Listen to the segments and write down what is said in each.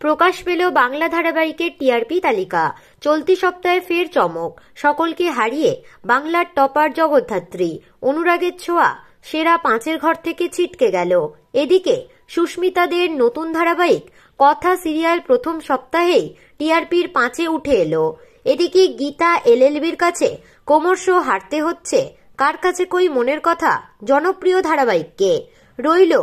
প্রকাশ পেল বাংলা ধারাবাহিকের টিআরপি তালিকা। চলতি সপ্তাহে ফের চমক, সকলকে হারিয়ে বাংলার টপার জগদ্ধাত্রী। অনুরাগের ছোঁয়া সেরা 5-এর ঘর থেকে ছিটকে গেল। এদিকে সুস্মিতাদের নতুন ধারাবাহিক কথা সিরিয়াল প্রথম সপ্তাহেই টিআরপির 5-এ উঠে এলো। এদিকে গীতা এলএলবির কাছে ক্রমশ হারতে হচ্ছে কার কাছে কই মনের কথা জনপ্রিয় ধারাবাহিককে। রইল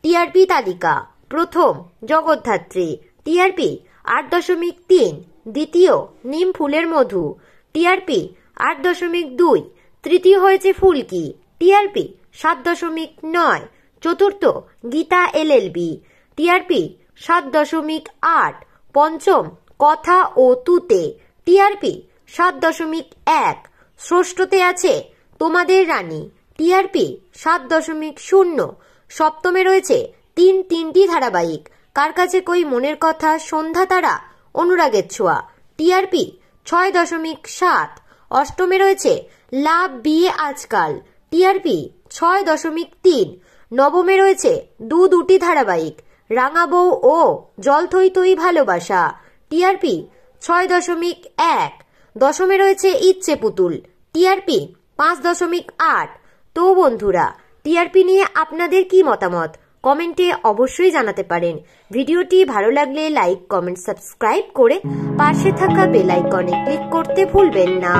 টিআরপি তালিকা। প্রথম জগদ্ধাত্রী, টিআরপি 8.3। দ্বিতীয় নিম ফুলের মধু, টিআরপি 8.2। তৃতীয় হয়েছে ফুলকি, টিআরপি 7.9। চতুর্থ গীতা এলএলবি, টিআরপি 7.8। পঞ্চম কথা ও তুতে, টিআরপি 7.1। ষষ্ঠতে আছে তোমাদের রানী, টিআরপি 7.0। সপ্তমে রয়েছে তিনটি ধারাবাহিক কার কাছে কই মনের কথা, সন্ধ্যা তারা, অনুরাগের ছোঁয়া, টিআরপি 6.7। অষ্টমে রয়েছে লাভ বিয়ে আজকাল, টিআরপি 6.3। নবমে রয়েছে দুটি ধারাবাহিক রাঙা বউ ও জল থই থই ভালোবাসা, টিআরপি 6.1। দশমে রয়েছে ইচ্ছে পুতুল, টিআরপি 5.8। তো বন্ধুরা, টিআরপি নিয়ে আপনাদের কি মতামত কমেন্টে অবশ্যই জানাতে পারেন। ভিডিওটি ভালো লাগলে লাইক, কমেন্ট, সাবস্ক্রাইব করে পাশে থাকা বেল আইকনে ক্লিক করতে ভুলবেন না।